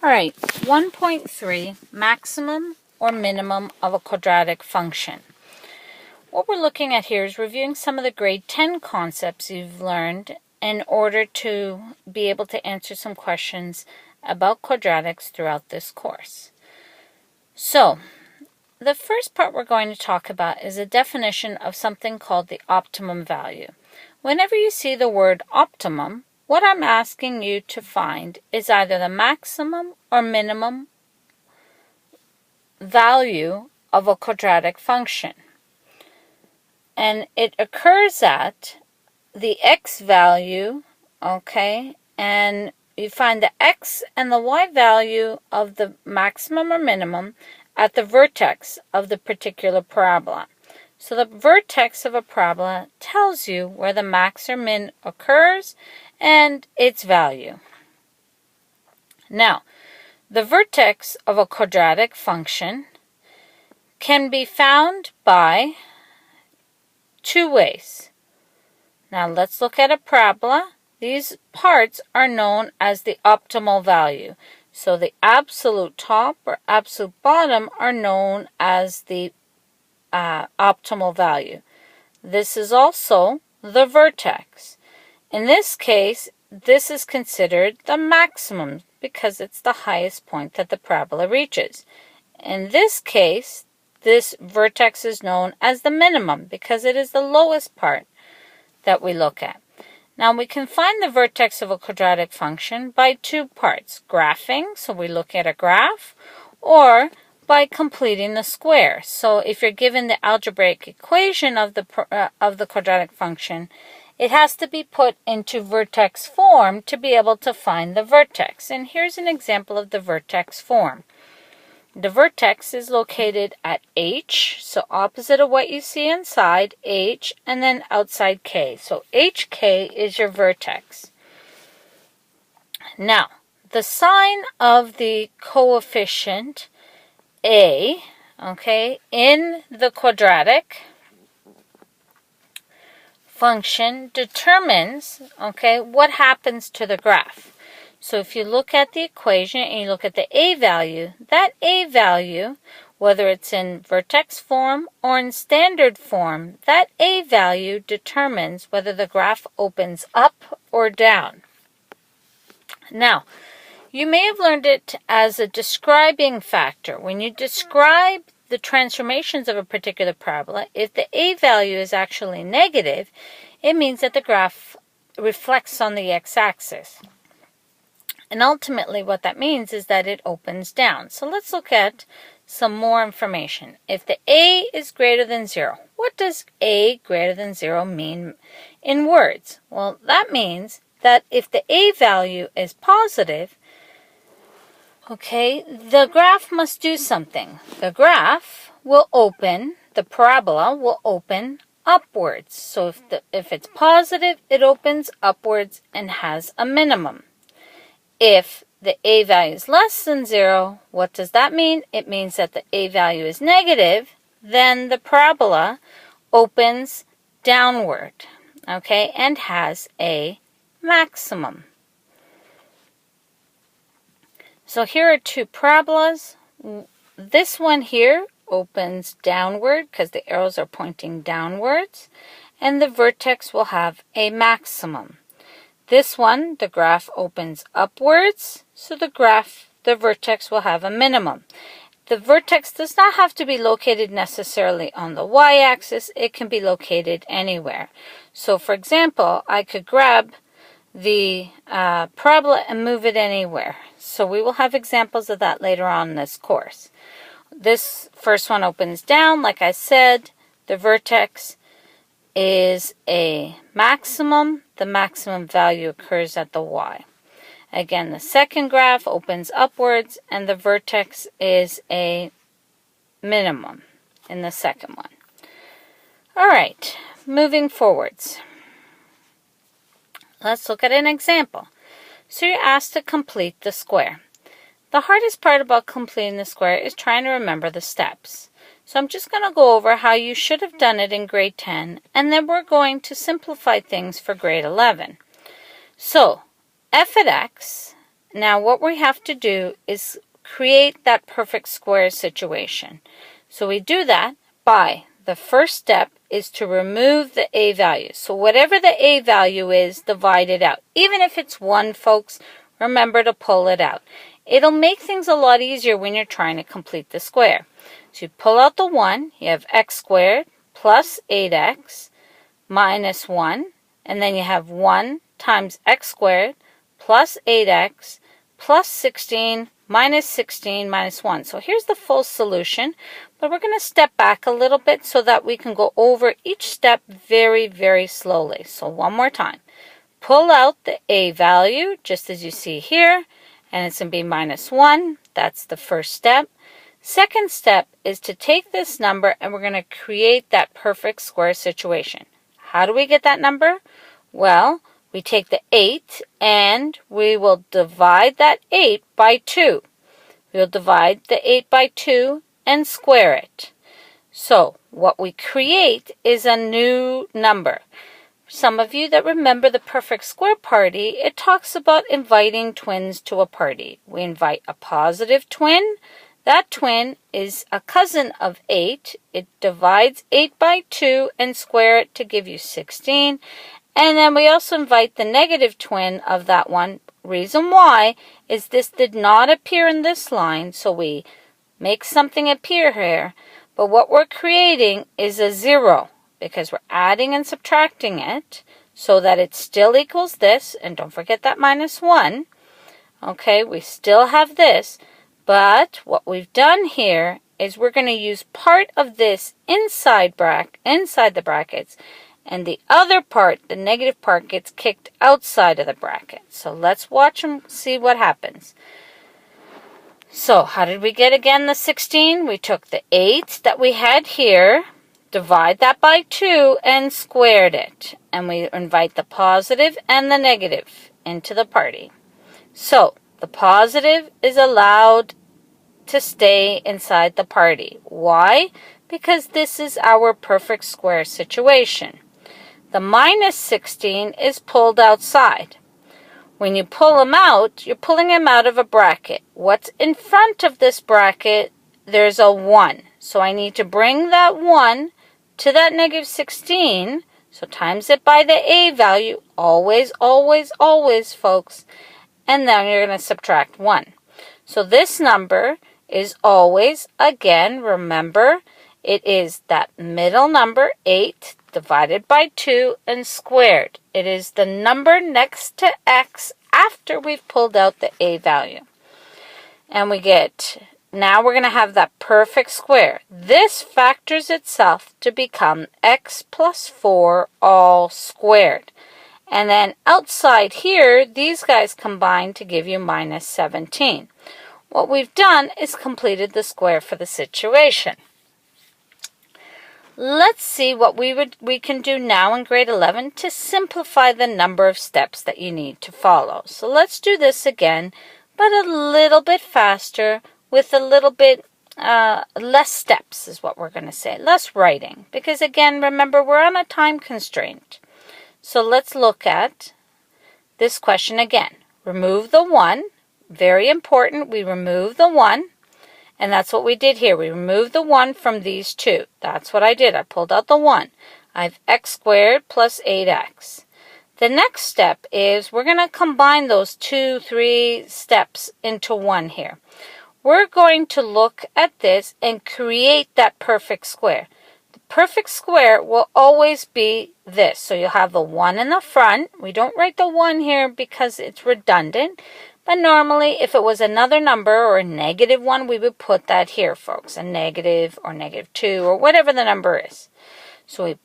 All right, 1.3, maximum or minimum of a quadratic function. What we're looking at here is reviewing some of the grade 10 concepts you've learned in order to be able to answer some questions about quadratics throughout this course. So, the first part we're going to talk about is a definition of something called the optimum value. Whenever you see the word optimum, what I'm asking you to find is either the maximum or minimum value of a quadratic function. And it occurs at the x value, okay, and you find the x and the y value of the maximum or minimum at the vertex of the particular parabola. So the vertex of a parabola tells you where the max or min occurs and its value. Now, the vertex of a quadratic function can be found by two ways. Now let's look at a parabola. These parts are known as the optimal value. So the absolute top or absolute bottom are known as the optimal value. This is also the vertex. In this case, this is considered the maximum because it's the highest point that the parabola reaches. In this case, this vertex is known as the minimum because it is the lowest part that we look at. Now we can find the vertex of a quadratic function by two parts, graphing, so we look at a graph, or by completing the square. So if you're given the algebraic equation of the quadratic function, it has to be put into vertex form to be able to find the vertex. And here's an example of the vertex form. The vertex is located at H, so opposite of what you see inside, H, and then outside K. So HK is your vertex. Now, the sign of the coefficient A, okay, in the quadratic function determines, okay, what happens to the graph. So if you look at the equation and you look at the A value, that A value, whether it's in vertex form or in standard form, that A value determines whether the graph opens up or down. Now, you may have learned it as a describing factor. When you describe the transformations of a particular parabola, if the A value is actually negative, it means that the graph reflects on the x-axis. And ultimately what that means is that it opens down. So let's look at some more information. If the A is greater than 0, what does A greater than 0 mean in words? Well, that means that if the A value is positive, okay, the graph must do something. The graph will open, the parabola will open upwards. So if it's positive, it opens upwards and has a minimum. If the A value is less than 0, what does that mean? It means that the A value is negative, then the parabola opens downward, okay, and has a maximum. So here are two parabolas. This one here opens downward because the arrows are pointing downwards, and the vertex will have a maximum. This one, the graph opens upwards, so the vertex will have a minimum. The vertex does not have to be located necessarily on the y-axis. It can be located anywhere. So for example, I could grab the parabola and move it anywhere. So we will have examples of that later on in this course. This first one opens down. Like I said, the vertex is a maximum. The maximum value occurs at the y. Again, the second graph opens upwards and the vertex is a minimum in the second one. All right, moving forwards. Let's look at an example. So you're asked to complete the square. The hardest part about completing the square is trying to remember the steps. So I'm just going to go over how you should have done it in grade 10, and then we're going to simplify things for grade 11. So f at x Now what we have to do is create that perfect square situation. So we do that by the first step is to remove the a value. So whatever the a value is, divide it out. Even if it's 1, folks, remember to pull it out. It'll make things a lot easier when you're trying to complete the square. So you pull out the 1, you have x squared plus 8x minus 1, and then you have 1 times x squared plus 8x plus 16 minus 1. So here's the full solution, but we're going to step back a little bit so that we can go over each step very, very slowly. So one more time. Pull out the a value, just as you see here, and it's going to be minus 1. That's the first step. Second step is to take this number and we're going to create that perfect square situation. How do we get that number? Well, we take the 8 and we will divide that 8 by 2. We'll divide the 8 by 2 and square it. So what we create is a new number. Some of you that remember the perfect square party, it talks about inviting twins to a party. We invite a positive twin. That twin is a cousin of 8. It divides 8 by 2 and square it to give you 16. And then we also invite the negative twin of that one. Reason why is this did not appear in this line, so we make something appear here. But what we're creating is a 0 because we're adding and subtracting it so that it still equals this. And don't forget that minus 1. Okay, we still have this. But what we've done here is we're going to use part of this inside the brackets, and the other part, the negative part, gets kicked outside of the bracket. So let's watch and see what happens. So how did we get again the 16? We took the 8 that we had here, divide that by 2, and squared it. And we invite the positive and the negative into the party. So the positive is allowed to stay inside the party. Why? Because this is our perfect square situation. The minus 16 is pulled outside. When you pull them out, you're pulling them out of a bracket. What's in front of this bracket? There's a 1. So I need to bring that 1 to that negative 16. So times it by the a value. Always, always, always, folks. And then you're going to subtract 1. So this number is always, again, remember, it is that middle number, 8, divided by 2 and squared. It is the number next to x after we've pulled out the a value. And we get, now we're going to have that perfect square. This factors itself to become x plus 4 all squared. And then outside here, these guys combine to give you minus 17. What we've done is completed the square for the situation. Let's see what we can do now in grade 11 to simplify the number of steps that you need to follow. So let's do this again, but a little bit faster with a little bit less steps is what we're going to say. Less writing. Because again, remember, we're on a time constraint. So let's look at this question again. Remove the 1. Very important, we remove the 1. And that's what we did here. We removed the 1 from these two. That's what I did. I pulled out the 1. I have x squared plus 8x. The next step is we're going to combine those 2, 3 steps into one here. We're going to look at this and create that perfect square. The perfect square will always be this. So you'll have the 1 in the front. We don't write the 1 here because it's redundant. But normally, if it was another number or a negative 1, we would put that here, folks. A negative or negative 2 or whatever the number is. So we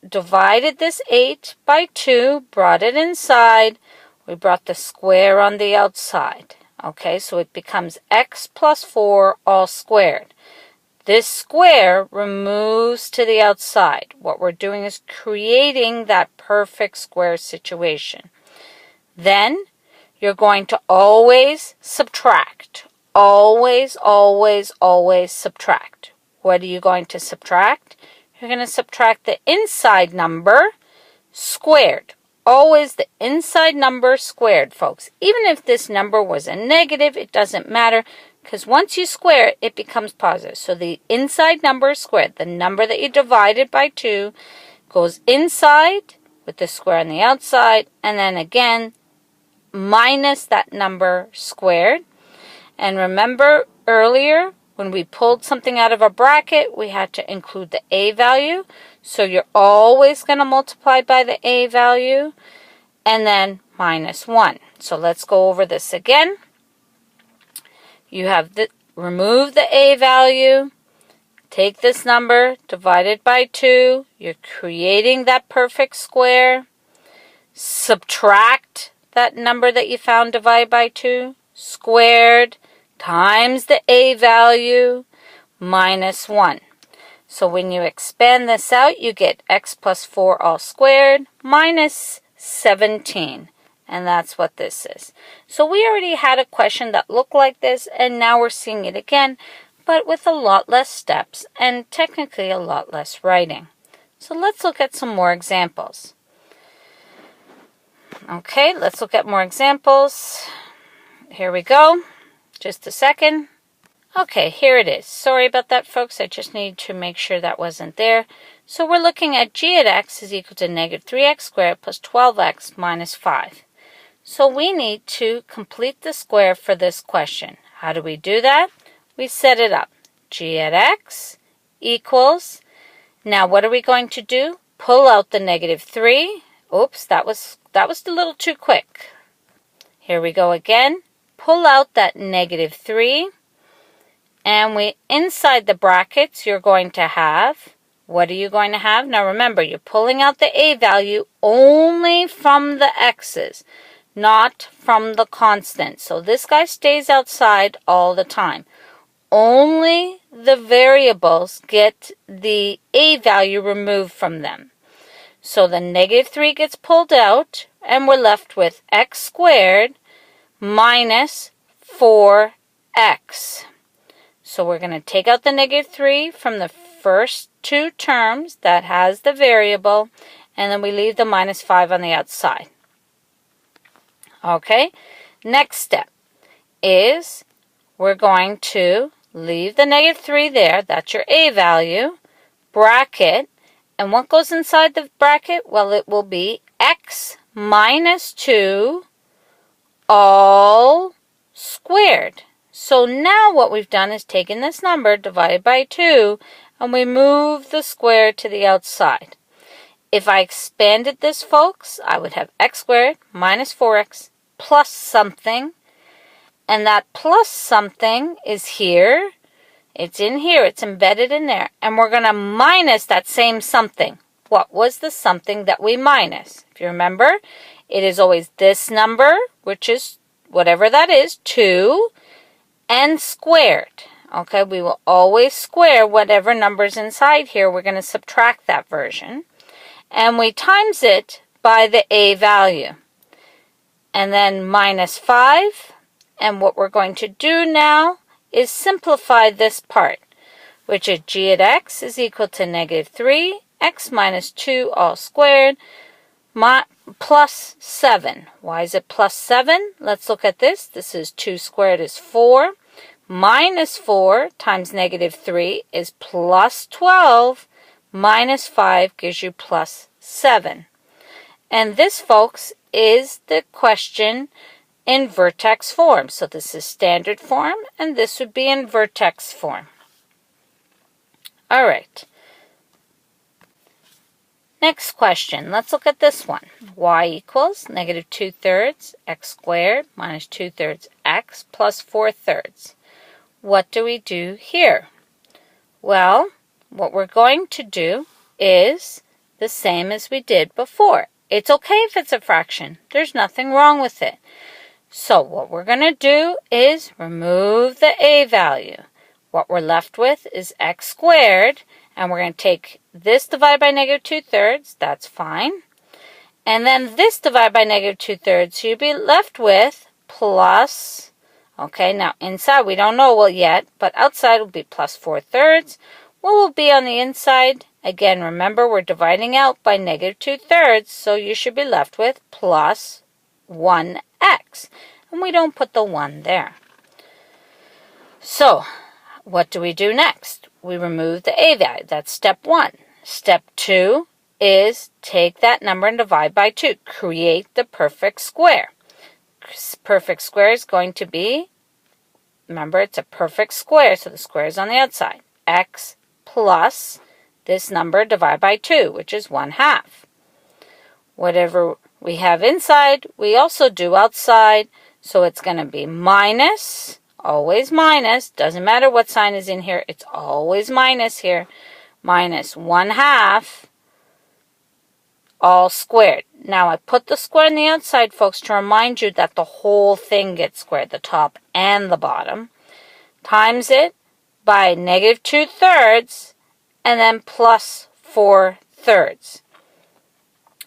divided this 8 by 2, brought it inside. We brought the square on the outside. Okay, so it becomes x plus 4 all squared. This square removes to the outside. What we're doing is creating that perfect square situation. Then you're going to always subtract. Always, always, always subtract. What are you going to subtract? You're going to subtract the inside number squared. always the inside number squared, folks. Even if this number was a negative, it doesn't matter, because once you square it, it becomes positive. So the inside number is squared. The number that you divided by 2 goes inside with the square on the outside, and then again, minus that number squared. And remember earlier, when we pulled something out of a bracket, we had to include the a value. So you're always going to multiply by the a value, and then minus 1. So let's go over this again. You have remove the a value, take this number, divide it by 2. You're creating that perfect square. Subtract that number that you found divided by 2, squared, times the a value, minus 1. So when you expand this out, you get x plus 4 all squared minus 17. And that's what this is. So we already had a question that looked like this, and now we're seeing it again, but with a lot less steps and technically a lot less writing. So let's look at some more examples. Okay, let's look at more examples. Here we go. Just a second. Okay, here it is. Sorry about that, folks. I just need to make sure that wasn't there. So we're looking at g at x is equal to negative 3x squared plus 12x minus 5. So we need to complete the square for this question. How do we do that? We set it up. G at x equals, now what are we going to do? Pull out the negative 3. Oops, that was a little too quick. Here we go again. Pull out that negative 3. And inside the brackets, you're going to have, what are you going to have? Now remember, you're pulling out the a value only from the x's, not from the constant. So this guy stays outside all the time. Only the variables get the a value removed from them. So the negative 3 gets pulled out, and we're left with x squared minus 4x. So we're going to take out the negative 3 from the first two terms that has the variable, and then we leave the minus 5 on the outside. Okay, next step is we're going to leave the negative 3 there. That's your a value. Bracket. And what goes inside the bracket? Well, it will be x minus 2 all squared. So now what we've done is taken this number, divided by 2, and we move the square to the outside. If I expanded this, folks, I would have x squared minus 4x plus something. And that plus something is here. It's in here. It's embedded in there. And we're going to minus that same something. What was the something that we minus? If you remember, it is always this number, which is whatever that is, 2, and squared. Okay, we will always square whatever number's inside here. We're going to subtract that version. And we times it by the a value. And then minus 5. And what we're going to do now is simplify this part, which is g at x is equal to negative 3, x minus 2 all squared, plus 7. Why is it plus 7? Let's look at this. This is 2 squared is 4. Minus 4 times negative 3 is plus 12. Minus 5 gives you plus 7. And this, folks, is the question in vertex form. So this is standard form, and this would be in vertex form. All right. Next question. Let's look at this one. Y equals negative 2/3 x squared minus 2/3 x plus 4/3. What do we do here? Well, what we're going to do is the same as we did before. It's okay if it's a fraction. There's nothing wrong with it. So what we're going to do is remove the a value. What we're left with is x squared, and we're going to take this divided by negative 2/3. That's fine. And then this divided by negative 2/3. So you'll be left with plus, okay, now inside we don't know yet, but outside will be plus 4/3. What will be on the inside? Again, remember we're dividing out by negative 2/3, so you should be left with plus 1x. And we don't put the 1 there. So, what do we do next? We remove the a value. That's step 1. Step 2 is take that number and divide by 2. Create the perfect square. Perfect square is going to be, remember it's a perfect square, so the square is on the outside. X plus this number divided by 2, which is 1/2. Whatever we have inside, we also do outside, so it's going to be minus, always minus, doesn't matter what sign is in here, it's always minus here, minus 1/2 all squared. Now I put the square on the outside, folks, to remind you that the whole thing gets squared, the top and the bottom, times it by negative 2/3, and then plus 4/3.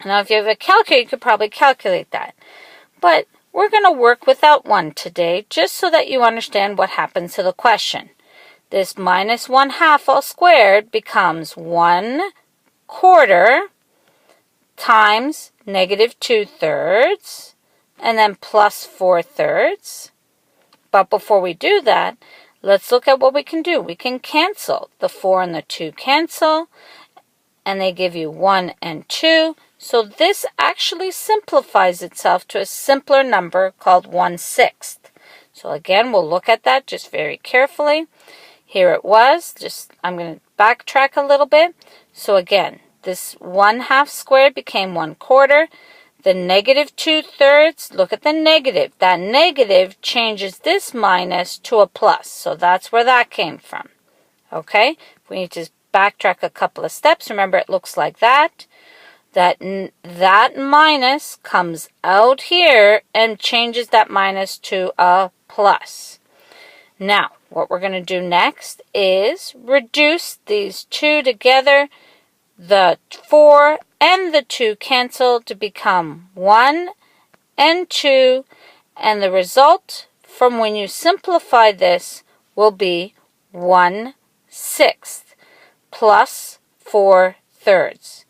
Now if you have a calculator, you could probably calculate that. But we're going to work without one today, just so that you understand what happens to the question. This minus 1/2 all squared becomes 1/4 times negative 2/3, and then plus 4/3. But before we do that, let's look at what we can do. We can cancel. The 4 and the 2 cancel, and they give you 1 and 2. So this actually simplifies itself to a simpler number called 1/6. So again, we'll look at that just very carefully. Here it was. I'm going to backtrack a little bit. So again, this 1/2 squared became 1/4. The negative 2/3, look at the negative. That negative changes this minus to a plus. So that's where that came from. Okay? We need to backtrack a couple of steps. Remember, it looks like that. That minus comes out here and changes that minus to a plus. Now, what we're going to do next is reduce these two together. The 4 and the 2 cancel to become 1 and 2, and the result from when you simplify this will be 1/6 plus 4/3.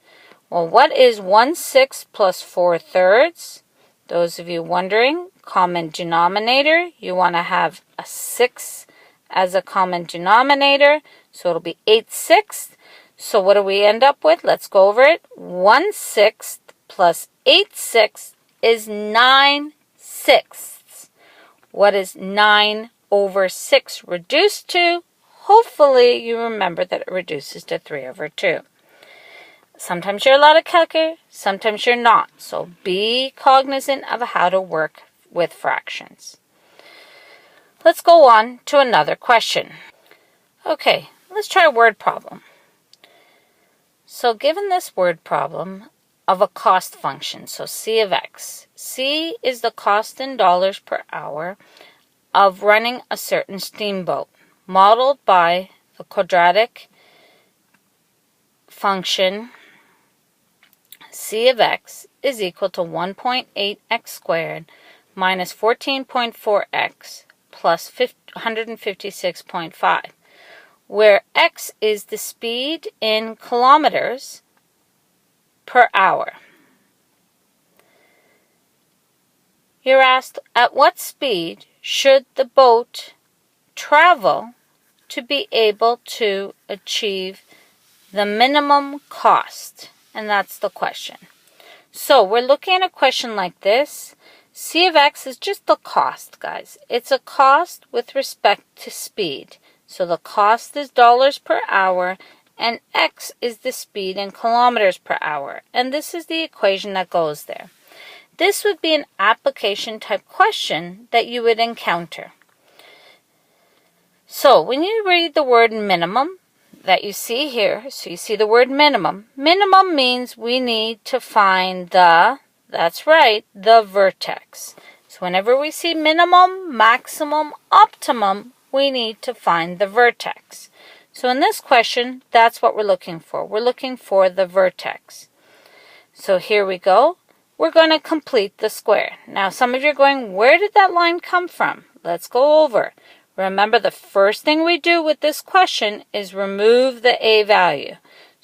Well, what is 1/6 plus 4/3? Those of you wondering, common denominator, you want to have a 6 as a common denominator, so it'll be 8/6. So what do we end up with? Let's go over it. 1/6 plus 8/6 is 9/6. What is 9/6 reduced to? Hopefully you remember that it reduces to 3/2. Sometimes you're allowed to calculate, sometimes you're not. So be cognizant of how to work with fractions. Let's go on to another question. Okay, let's try a word problem. So given this word problem of a cost function, so C of x, C is the cost in dollars per hour of running a certain steamboat, modeled by the quadratic function C of x is equal to 1.8x squared minus 14.4x plus 156.5. where x is the speed in kilometers per hour. You're asked, at what speed should the boat travel to be able to achieve the minimum cost? And that's the question. So we're looking at a question like this. C of x is just the cost, guys. It's a cost with respect to speed. So the cost is dollars per hour, and x is the speed in kilometers per hour. And this is the equation that goes there. This would be an application type question that you would encounter. So when you read the word minimum that you see here, so you see the word minimum. Minimum means we need to find that's right, the vertex. So whenever we see minimum, maximum, optimum, we need to find the vertex. So in this question, that's what we're looking for. We're looking for the vertex. So here we go. We're going to complete the square. Now some of you are going, where did that line come from? Let's go over. Remember, the first thing we do with this question is remove the a value.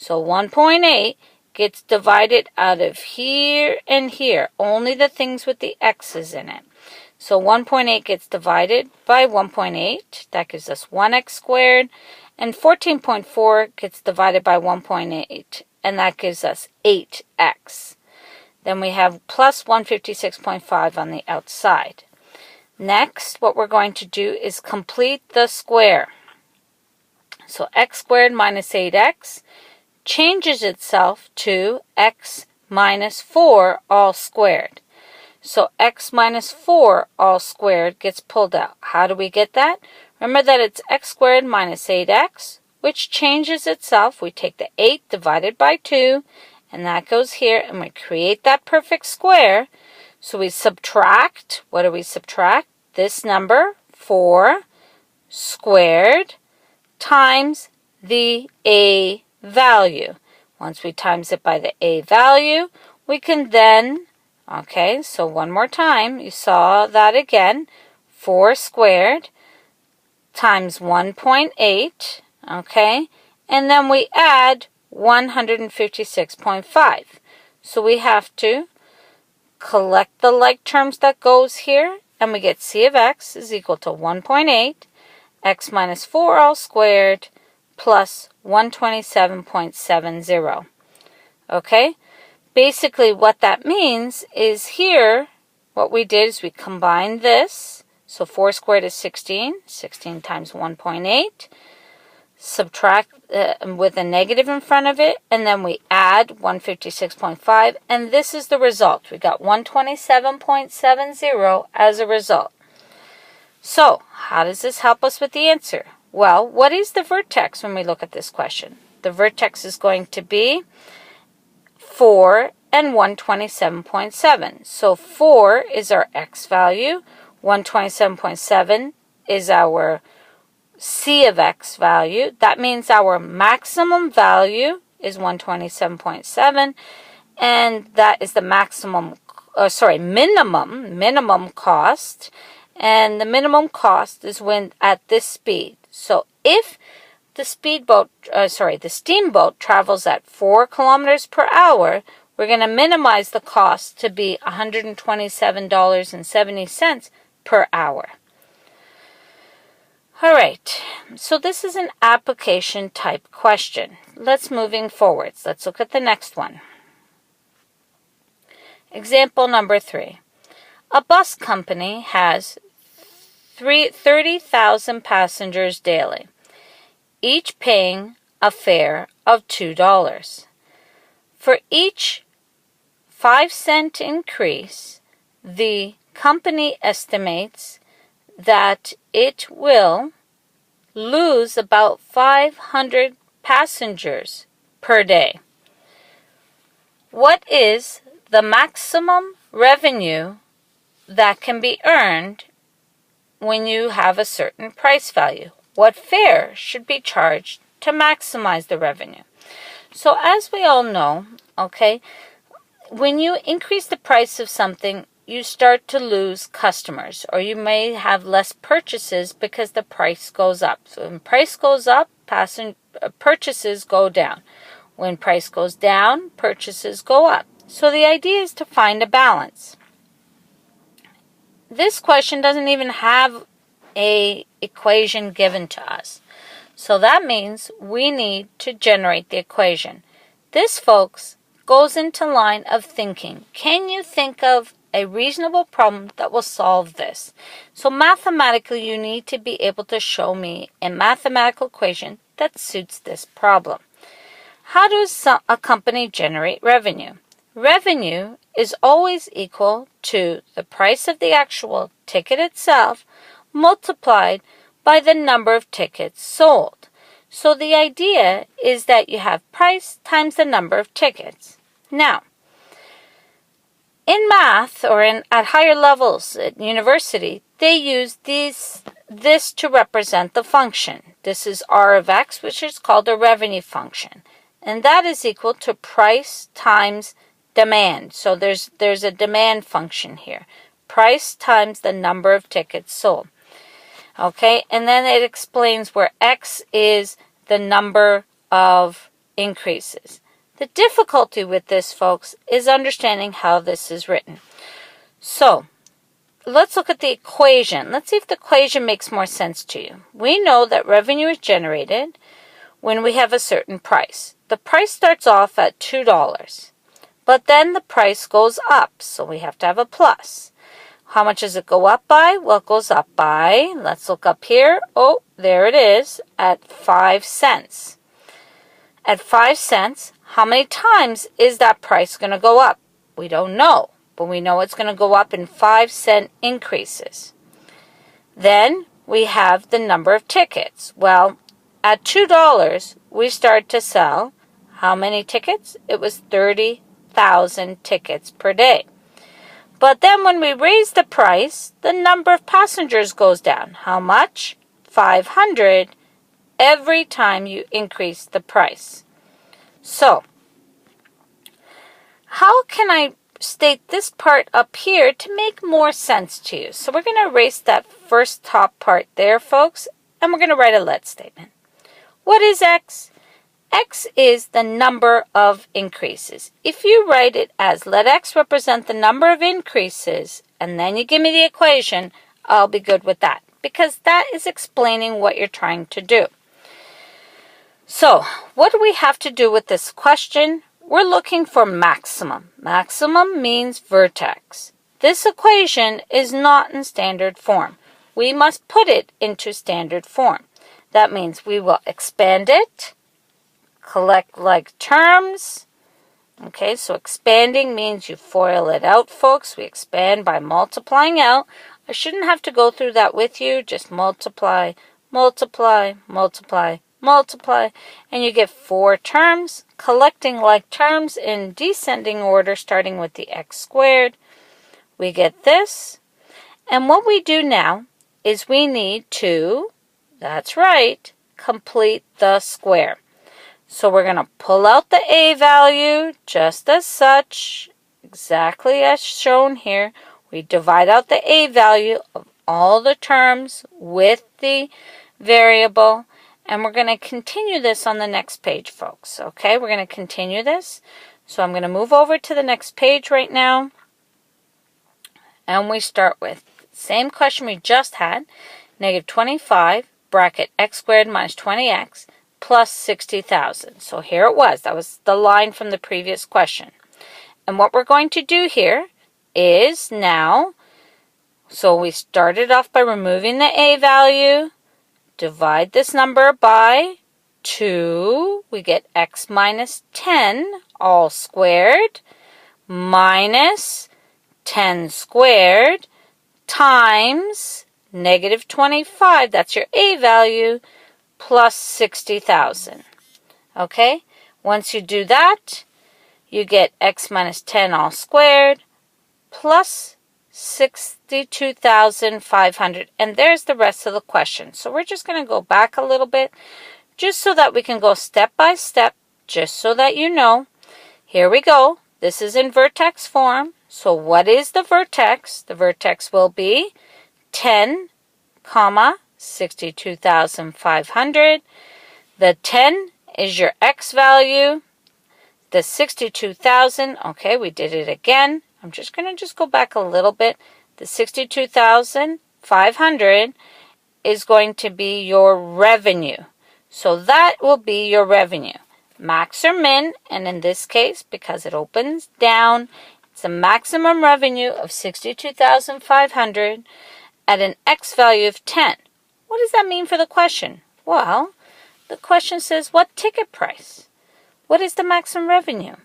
So 1.8 gets divided out of here and here, only the things with the x's in it. So 1.8 gets divided by 1.8. That gives us 1x squared. And 14.4 gets divided by 1.8. And that gives us 8x. Then we have plus 156.5 on the outside. Next, what we're going to do is complete the square. So x squared minus 8x changes itself to x minus 4 all squared. So x minus 4 all squared gets pulled out. How do we get that? Remember that it's x squared minus 8x, which changes itself. We take the 8 divided by 2, and that goes here, and we create that perfect square. So we subtract. What do we subtract? This number, 4 squared, times the a value. Once we times it by the a value, we can then, okay, so one more time, you saw that again, 4 squared times 1.8, okay, and then we add 156.5. So we have to collect the like terms that goes here, and we get c of x is equal to 1.8, x minus 4 all squared, plus 127.70. Okay? Basically, what that means is here, what we did is we combined this. So 4 squared is 16. 16 times 1.8. Subtract with a negative in front of it. And then we add 156.5. And this is the result. We got 127.70 as a result. So, how does this help us with the answer? Well, what is the vertex when we look at this question? The vertex is going to be 4 and 127.7. So 4 is our x value, 127.7 is our c of x value. That means our maximum value is 127.7, and that is the minimum cost. And the minimum cost is when at this speed. So if the steamboat travels at 4 kilometers per hour, we're going to minimize the cost to be $127.70 per hour. All right, so this is an application type question. Let's moving forwards. Let's look at the next one. Example number 3. A bus company has 30,000 passengers daily, each paying a fare of $2. For each 5-cent increase, the company estimates that it will lose about 500 passengers per day. What is the maximum revenue that can be earned when you have a certain price value? What fare should be charged to maximize the revenue? So as we all know, okay, when you increase the price of something, you start to lose customers, or you may have less purchases because the price goes up. So when price goes up, purchases go down. When price goes down, purchases go up. So the idea is to find a balance. This question doesn't even have an equation given to us. So that means we need to generate the equation. This, folks, goes into line of thinking. Can you think of a reasonable problem that will solve this? So mathematically, you need to be able to show me a mathematical equation that suits this problem. How does a company generate revenue? Revenue is always equal to the price of the actual ticket itself multiplied by the number of tickets sold. So the idea is that you have price times the number of tickets. Now, in math or at higher levels at university, they use this to represent the function. This is r of x, which is called a revenue function. And that is equal to price times demand. So there's a demand function here. Price times the number of tickets sold. Okay, and then it explains where x is the number of increases. The difficulty with this, folks, is understanding how this is written. So, let's look at the equation. Let's see if the equation makes more sense to you. We know that revenue is generated when we have a certain price. The price starts off at $2, but then the price goes up, so we have to have a plus. How much does it go up by? Well, it goes up by, let's look up here. Oh, there it is, at 5 cents. At 5 cents, how many times is that price going to go up? We don't know, but we know it's going to go up in 5-cent increases. Then we have the number of tickets. Well, at $2, we started to sell how many tickets? It was 30,000 tickets per day. But then when we raise the price, the number of passengers goes down. How much? 500 every time you increase the price. So, how can I state this part up here to make more sense to you? So we're going to erase that first top part there, folks, and we're going to write a let statement. What is X? X is the number of increases. If you write it as let X represent the number of increases, and then you give me the equation, I'll be good with that, because that is explaining what you're trying to do. So, what do we have to do with this question? We're looking for maximum. Maximum means vertex. This equation is not in standard form. We must put it into standard form. That means we will expand it, collect like terms. Okay, so expanding means you FOIL it out, folks. We expand by multiplying out. I shouldn't have to go through that with you. Just multiply, multiply, multiply, multiply, and you get 4 terms, collecting like terms in descending order, starting with the x squared. We get this. And what we do now is we need to, that's right, complete the square. So we're going to pull out the a value just as such, exactly as shown here. We divide out the a value of all the terms with the variable, and we're going to continue this on the next page, folks. Okay, we're going to continue this. So I'm going to move over to the next page right now, and we start with the same question we just had, negative 25 bracket x squared minus 20x plus 60,000. So here it was. That was the line from the previous question. And what we're going to do here is now, so we started off by removing the a value, divide this number by 2, we get x minus 10 all squared minus 10 squared times negative 25, that's your a value, plus 60,000. Okay, once you do that, you get x minus 10 all squared plus 62,500. And there's the rest of the question. So we're just going to go back a little bit just so that we can go step by step, just so that you know. Here we go. This is in vertex form. So what is the vertex? The vertex will be 10, 62,500. The 10 is your x value. The 62,000, okay, we did it again. I'm just going to go back a little bit. The 62,500 is going to be your revenue. So that will be your revenue. Max or min, and in this case, because it opens down, it's a maximum revenue of 62,500 at an x value of 10. What does that mean for the question? Well, the question says, what ticket price? What is the maximum revenue?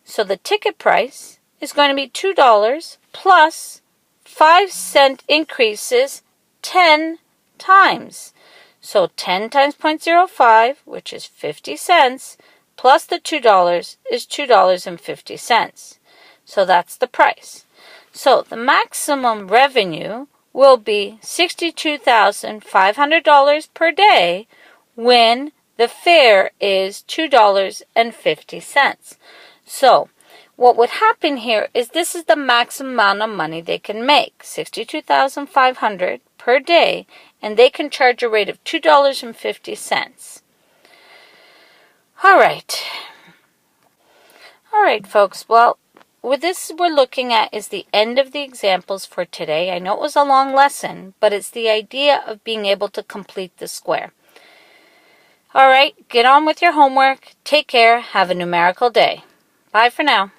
So the ticket price is going to be $2 plus 5-cent increases 10 times. So 10 times 0.05, which is 50 cents, plus the $2 is $2.50. So that's the price. So the maximum revenue will be $62,500 per day when the fare is $2.50. So what would happen here is this is the maximum amount of money they can make, $62,500 per day, and they can charge a rate of $2.50. All right. All right, folks. Well, with this we're looking at is the end of the examples for today. I know it was a long lesson, but it's the idea of being able to complete the square. All right, get on with your homework. Take care. Have a numerical day. Bye for now.